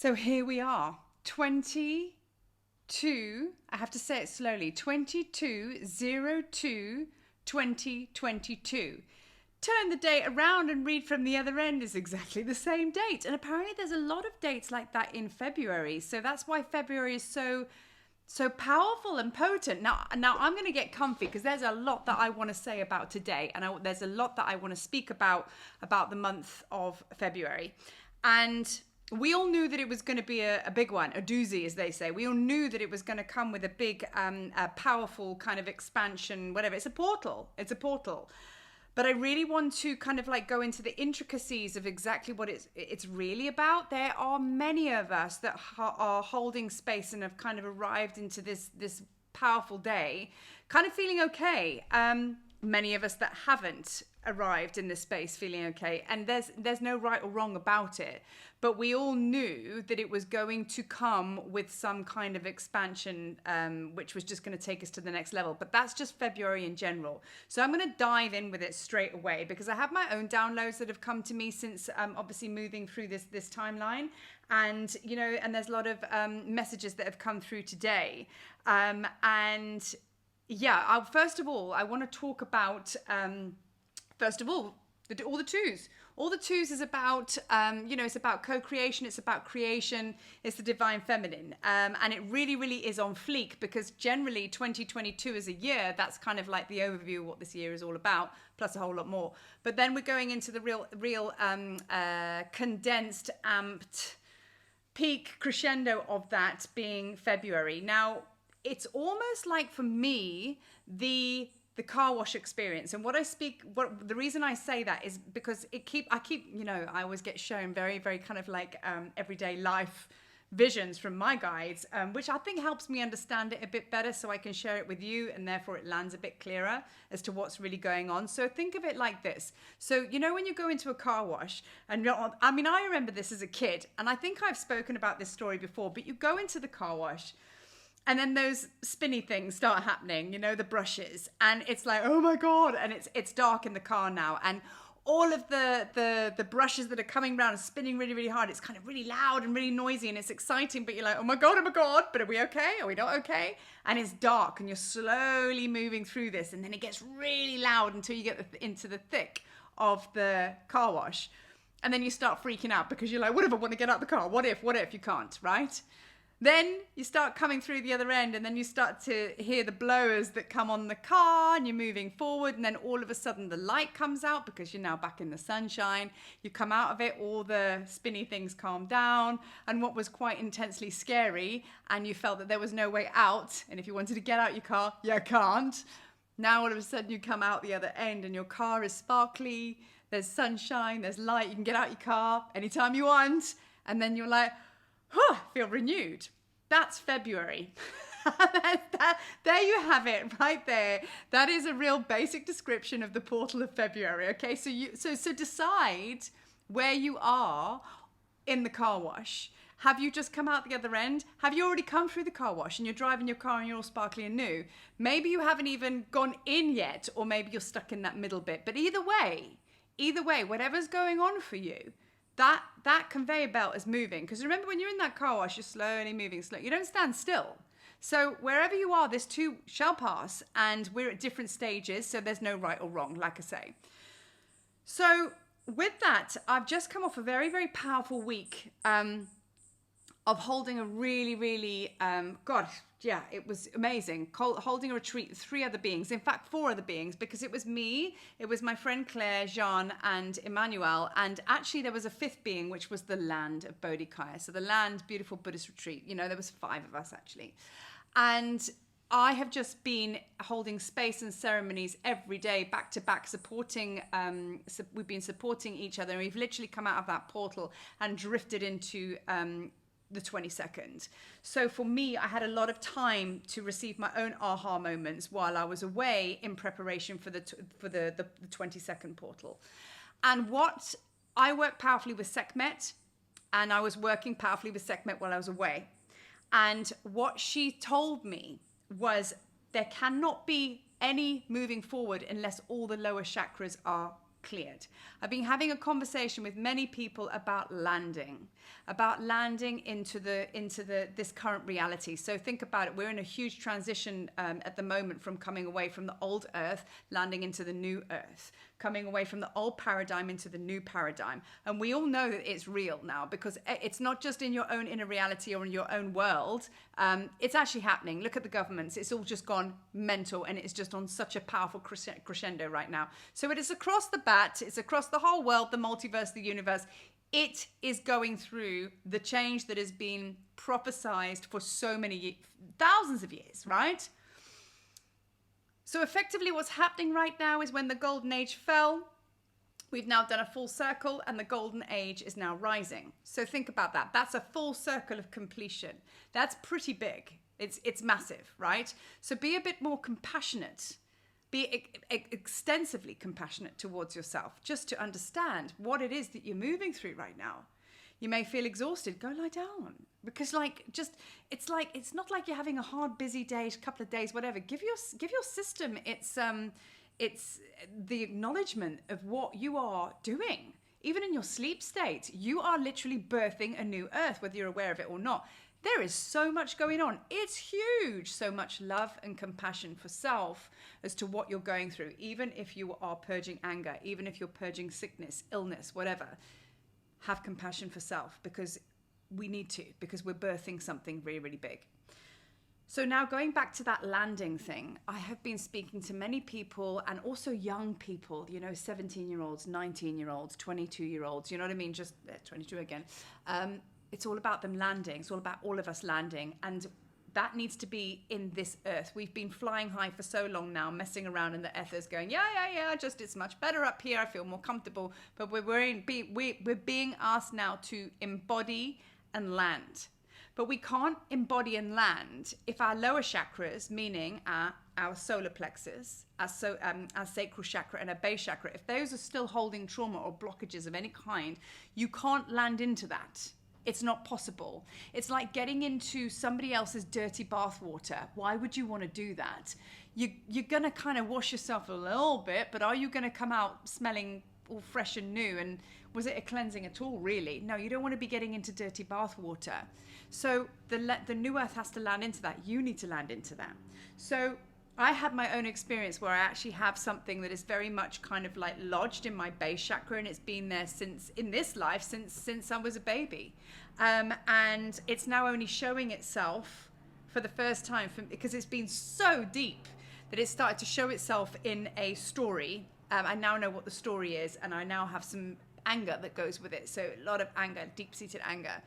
So here we are, 22, I have to say it slowly, 22/02/2022. Turn the date around and read from the other end is exactly the same date. And apparently there's a lot of dates like that in February. So that's why February is so powerful and potent. Now I'm going to get comfy because there's a lot that I want to say about today. And there's a lot that I want to speak about the month of February. And we all knew that it was going to be a big one, a doozy, as they say. We all knew that it was going to come with a big, a powerful kind of expansion, whatever. It's a portal. It's a portal. But I really want to kind of like go into the intricacies of exactly what it's really about. There are many of us that are holding space and have kind of arrived into this powerful day, kind of feeling okay. Many of us that haven't arrived in this space feeling okay, and there's no right or wrong about it, but we all knew that it was going to come with some kind of expansion, which was just going to take us to the next level. But that's just February in general. So I'm going to dive in with it straight away because I have my own downloads that have come to me since obviously moving through this timeline, and and there's a lot of messages that have come through today, and yeah, first of all I want to talk about first of all, all the twos. All the twos is about, it's about co-creation, it's about creation, it's the divine feminine. And it really, really is on fleek because generally 2022 is a year, that's kind of like the overview of what this year is all about, plus a whole lot more. But then we're going into the real condensed, amped peak crescendo of that being February. Now, it's almost like for me, the car wash experience. And the reason I say that is because I always get shown very, very kind of like everyday life visions from my guides, which I think helps me understand it a bit better so I can share it with you, and therefore it lands a bit clearer as to what's really going on. So think of it like this. So, when you go into a car wash and I remember this as a kid, and I think I've spoken about this story before, but you go into the car wash and then those spinny things start happening, the brushes. And it's like, oh my God. And it's dark in the car now. And all of the brushes that are coming around and spinning really, really hard. It's kind of really loud and really noisy and it's exciting. But you're like, oh my God. But are we okay? Are we not okay? And it's dark and you're slowly moving through this. And then it gets really loud until you get into the thick of the car wash. And then you start freaking out because you're like, what if I want to get out the car? What if you can't, right? Then you start coming through the other end and then you start to hear the blowers that come on the car and you're moving forward, and then all of a sudden the light comes out because you're now back in the sunshine. You come out of it, all the spinny things calm down, and what was quite intensely scary and you felt that there was no way out, and if you wanted to get out your car, you can't. Now all of a sudden you come out the other end and your car is sparkly, there's sunshine, there's light, you can get out your car anytime you want, and then you're like, feel renewed. That's February. There you have it right there. That is a real basic description of the portal of February. Okay, so decide where you are in the car wash. Have you just come out the other end? Have you already come through the car wash and you're driving your car and you're all sparkly and new? Maybe you haven't even gone in yet, or maybe you're stuck in that middle bit. But either way, whatever's going on for you, that conveyor belt is moving. Because remember, when you're in that car wash, you're slowly moving slow. You don't stand still. So wherever you are, this too shall pass, and we're at different stages, so there's no right or wrong, like I say. So with that, I've just come off a very, very powerful week of holding a really, really, it was amazing. Holding a retreat with 3 other beings, in fact 4 other beings, because it was me, it was my friend Claire, Jean, and Emmanuel, and actually there was a 5th being, which was the land of Bodhikaya. So the land, beautiful Buddhist retreat. There was 5 of us actually. And I have just been holding space and ceremonies every day, back to back, supporting, we've been supporting each other, and we've literally come out of that portal and drifted into the 22nd. So for me, I had a lot of time to receive my own aha moments while I was away in preparation for the 22nd portal. And what I work powerfully with Sekhmet, and I was working powerfully with Sekhmet while I was away. And what she told me was there cannot be any moving forward unless all the lower chakras are cleared. I've been having a conversation with many people about landing into this current reality. So think about it. We're in a huge transition at the moment from coming away from the old earth, landing into the new earth, coming away from the old paradigm into the new paradigm. And we all know that it's real now, because it's not just in your own inner reality or in your own world. It's actually happening. Look at the governments. It's all just gone mental, and it's just on such a powerful crescendo right now. So it is across the bat. It's across the whole world, the multiverse, the universe. It is going through the change that has been prophesized for so many thousands of years, right? So effectively what's happening right now is when the golden age fell, we've now done a full circle and the golden age is now rising. So think about that. That's a full circle of completion. That's pretty big. It's massive, right? So be a bit more compassionate. Be extensively compassionate towards yourself, just to understand what it is that you're moving through right now. You may feel exhausted. Go lie down, because it's not like you're having a hard, busy day, a couple of days, whatever. Give your system it's the acknowledgement of what you are doing. Even in your sleep state, you are literally birthing a new earth, whether you're aware of it or not. There is so much going on. It's huge. So much love and compassion for self as to what you're going through. Even if you are purging anger, even if you're purging sickness, illness, whatever, have compassion for self, because we need to, because we're birthing something really, really big. So now going back to that landing thing, I have been speaking to many people, and also young people, 17-year-olds, 19-year-olds, 22-year-olds, you know what I mean? Just 22 again. It's all about them landing. It's all about all of us landing. And that needs to be in this earth. We've been flying high for so long now, messing around in the ethers, going, yeah, just it's much better up here. I feel more comfortable. But we're being asked now to embody and land. But we can't embody and land if our lower chakras, meaning our solar plexus, our sacral chakra and our base chakra, if those are still holding trauma or blockages of any kind, you can't land into that. It's not possible. It's like getting into somebody else's dirty bathwater. Why would you want to do that? You're going to kind of wash yourself a little bit, but are you going to come out smelling all fresh and new? And was it a cleansing at all, really? No, you don't want to be getting into dirty bathwater. So the new earth has to land into that. You need to land into that. So I had my own experience where I actually have something that is very much kind of like lodged in my base chakra, and it's been there since I was a baby. And it's now only showing itself for the first time because it's been so deep that it started to show itself in a story. I now know what the story is, and I now have some anger that goes with it. So a lot of anger, deep-seated anger.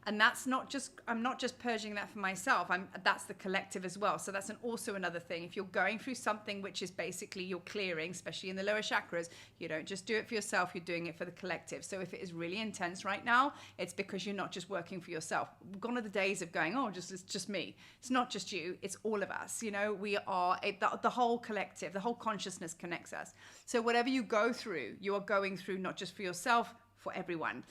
And that's not just, I'm not just purging that for myself, that's the collective as well. So that's also another thing. If you're going through something which is basically you're clearing, especially in the lower chakras, you don't just do it for yourself, you're doing it for the collective. So if it is really intense right now, it's because you're not just working for yourself. Gone are the days of going, it's just me. It's not just you, it's all of us. We are, the whole collective, the whole consciousness connects us. So whatever you go through, you are going through not just for yourself, for everyone.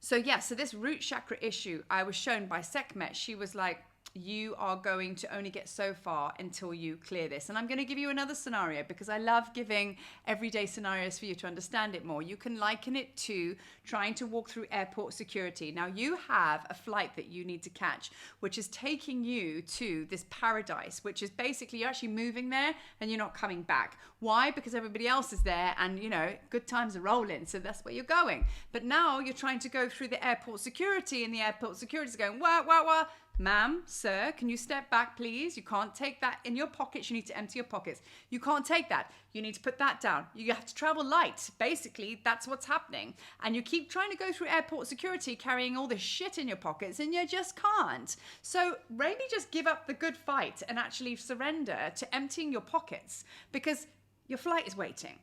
So this root chakra issue, I was shown by Sekhmet. She was like, you are going to only get so far until you clear this. And I'm going to give you another scenario because I love giving everyday scenarios for you to understand it more. You can liken it to trying to walk through airport security. Now you have a flight that you need to catch, which is taking you to this paradise, which is basically you're actually moving there and you're not coming back. Why? Because everybody else is there and, good times are rolling. So that's where you're going. But now you're trying to go through the airport security and the airport security is going, wah. Ma'am, sir, can you step back, please? You can't take that in your pockets. You need to empty your pockets. You can't take that. You need to put that down. You have to travel light. Basically, that's what's happening. And you keep trying to go through airport security carrying all this shit in your pockets and you just can't. So maybe just give up the good fight and actually surrender to emptying your pockets because your flight is waiting.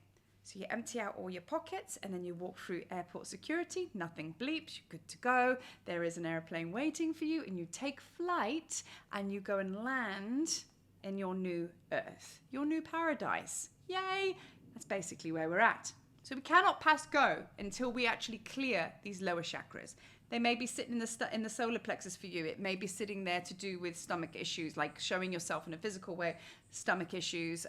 So you empty out all your pockets and then you walk through airport security, nothing bleeps, you're good to go. There is an airplane waiting for you and you take flight and you go and land in your new earth, your new paradise. Yay! That's basically where we're at. So we cannot pass go until we actually clear these lower chakras. They may be sitting in the solar plexus for you. It may be sitting there to do with stomach issues, like showing yourself in a physical way, stomach issues,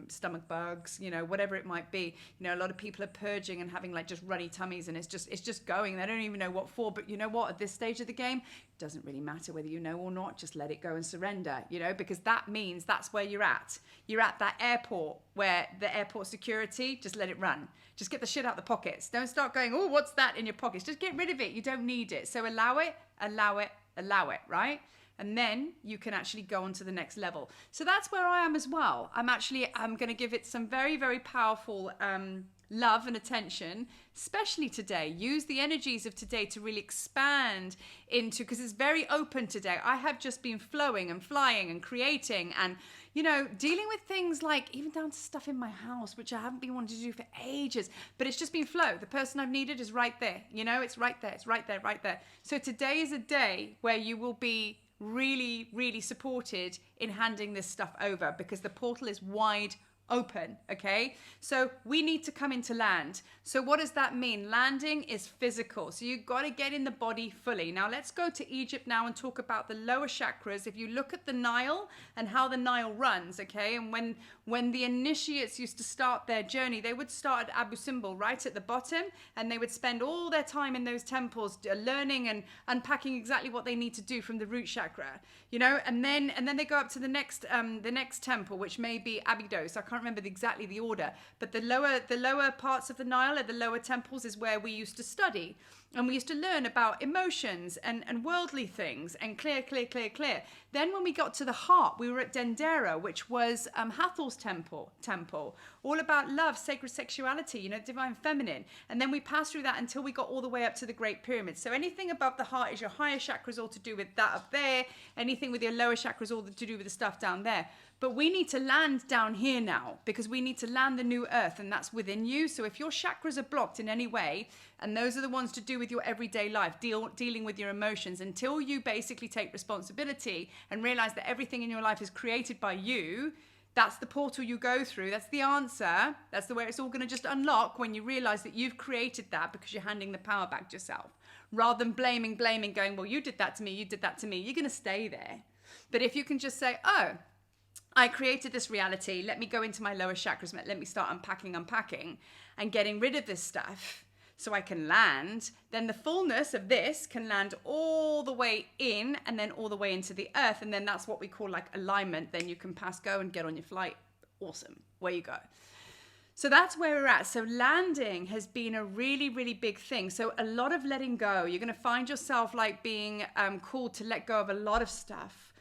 stomach bugs, you know, whatever it might be. You know, a lot of people are purging and having like just runny tummies, and it's just going. They don't even know what for. But you know what? At this stage of the game, it doesn't really matter whether you know or not. Just let it go and surrender, you know, because that means that's where you're at. You're at that airport where the airport security, just let it run. Just get the shit out the pockets. Don't start going, oh, what's that in your pockets? Just get rid of it. You don't need it. So allow it, allow it, allow it, right? And then you can actually go on to the next level. So that's where I am as well. I'm going to give it some very, very powerful love and attention, especially today. Use the energies of today to really expand into, because it's very open today. I have just been flowing and flying and creating and, you know, dealing with things like even down to stuff in my house, which I haven't been wanting to do for ages, but it's just been flow. The person I've needed is right there. You know, it's right there. It's right there, right there. So today is a day where you will be really, really supported in handing this stuff over, because the portal is wide open. Okay, so we need to come into land. So what does that mean? Landing is physical, so you've got to get in the body fully. Now let's go to Egypt now and talk about the lower chakras. If you look at the Nile and how the Nile runs, okay, and when the initiates used to start their journey, they would start at Abu Simbel, right at the bottom, and they would spend all their time in those temples learning and unpacking exactly what they need to do from the root chakra, you know, and then they go up to the next temple, which may be Abydos. I can't remember exactly the order, but the lower parts of the Nile, the lower temples, is where we used to study, and we used to learn about emotions and worldly things and clear. Then when we got to the heart, we were at Dendera, which was Hathor's temple, all about love, sacred sexuality, you know, divine feminine. And then we passed through that until we got all the way up to the Great Pyramid. So anything above the heart is your higher chakras, all to do with that up there. Anything with your lower chakras, all to do with the stuff down there. But we need to land down here now, because we need to land the new earth, and that's within you. So if your chakras are blocked in any way, and those are the ones to do with your everyday life, dealing with your emotions, until you basically take responsibility and realize that everything in your life is created by you, that's the portal you go through. That's the answer. That's the way it's all going to just unlock, when you realize that you've created that, because you're handing the power back to yourself. Rather than blaming, going, well, you did that to me, you did that to me. You're going to stay there. But if you can just say, oh, I created this reality. Let me go into my lower chakras. Let me start unpacking and getting rid of this stuff so I can land. Then the fullness of this can land all the way in and then all the way into the earth. And then that's what we call like alignment. Then you can pass go and get on your flight. Awesome. Where you go. So that's where we're at. So landing has been a really, really big thing. So a lot of letting go. You're going to find yourself like being called to let go of a lot of stuff.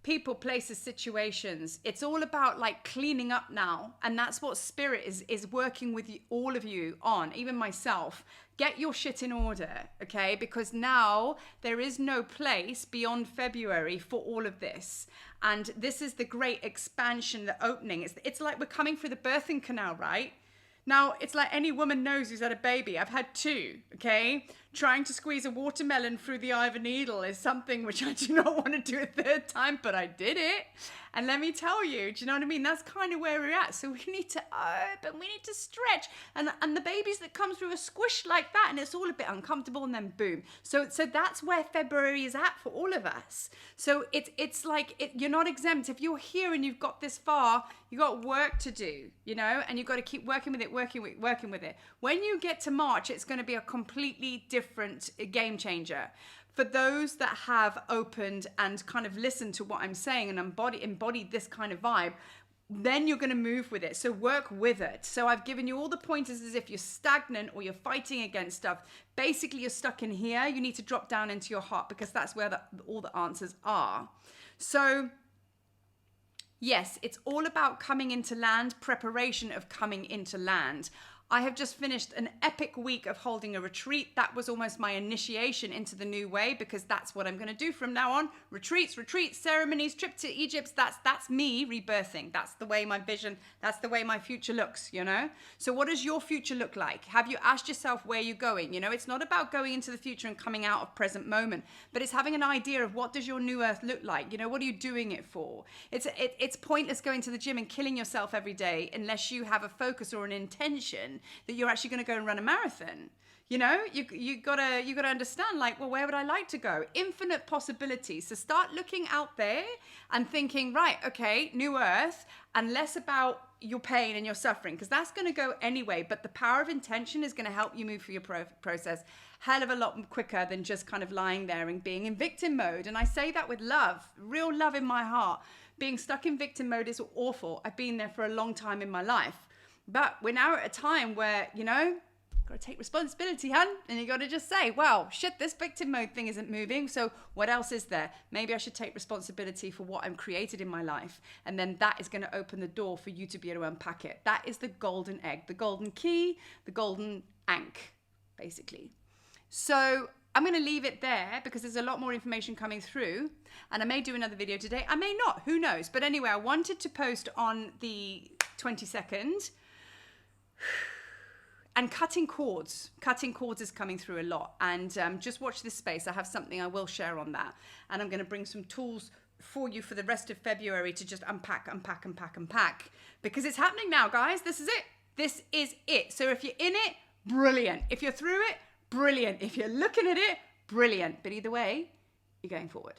People, places, situations. It's all about like cleaning up now. And that's what spirit is working with all of you on, even myself. Get your shit in order, okay? Because now there is no place beyond February for all of this. And this is the great expansion, the opening. It's like we're coming through the birthing canal, right? Now, it's like any woman knows who's had a baby. I've had two, okay? Trying to squeeze a watermelon through the eye of a needle is something which I do not want to do a third time, but I did it. And let me tell you, do you know what I mean? That's kind of where we're at. So we need to open, we need to stretch. And the babies that come through are squished like that, and it's all a bit uncomfortable, and then boom. So that's where February is at for all of us. So it's like, you're not exempt. If you're here and you've got this far, you've got work to do, you know, and you've got to keep working with it, working with it. When you get to March, it's going to be a completely different game changer. For those that have opened and kind of listened to what I'm saying and embodied this kind of vibe, then you're going to move with it. So work with it. So I've given you all the pointers as if you're stagnant or you're fighting against stuff. Basically, you're stuck in here. You need to drop down into your heart, because that's where all the answers are. So yes, it's all about coming into land, preparation of coming into land. I have just finished an epic week of holding a retreat. That was almost my initiation into the new way, because that's what I'm going to do from now on. Retreats, ceremonies, trip to Egypt. That's me rebirthing. That's the way my vision, that's the way my future looks, you know? So what does your future look like? Have you asked yourself where you're going? You know, it's not about going into the future and coming out of present moment, but it's having an idea of what does your new earth look like? You know, what are you doing it for? It's pointless going to the gym and killing yourself every day unless you have a focus or an intention that you're actually going to go and run a marathon. You know, you gotta understand, like, well, where would I like to go? Infinite possibilities. So start looking out there and thinking, right, okay, new earth, and less about your pain and your suffering, because that's going to go anyway. But the power of intention is going to help you move through your process hell of a lot quicker than just kind of lying there and being in victim mode. And I say that with love, real love in my heart. Being stuck in victim mode is awful. I've been there for a long time in my life. But we're now at a time where, you know, got to take responsibility, hun. And you got to just say, wow, shit, this victim mode thing isn't moving. So what else is there? Maybe I should take responsibility for what I'm created in my life. And then that is going to open the door for you to be able to unpack it. That is the golden egg, the golden key, the golden ankh, basically. So I'm going to leave it there because there's a lot more information coming through. And I may do another video today. I may not. Who knows? But anyway, I wanted to post on the 22nd. And cutting cords is coming through a lot. And just watch this space. I have something I will share on that. And I'm going to bring some tools for you for the rest of February to just unpack. Because it's happening now, guys. This is it. This is it. So if you're in it, brilliant. If you're through it, brilliant. If you're looking at it, brilliant. But either way, you're going forward.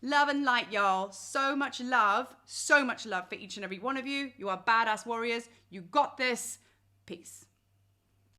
Love and light, y'all. So much love for each and every one of you. You are badass warriors. You got this. Peace.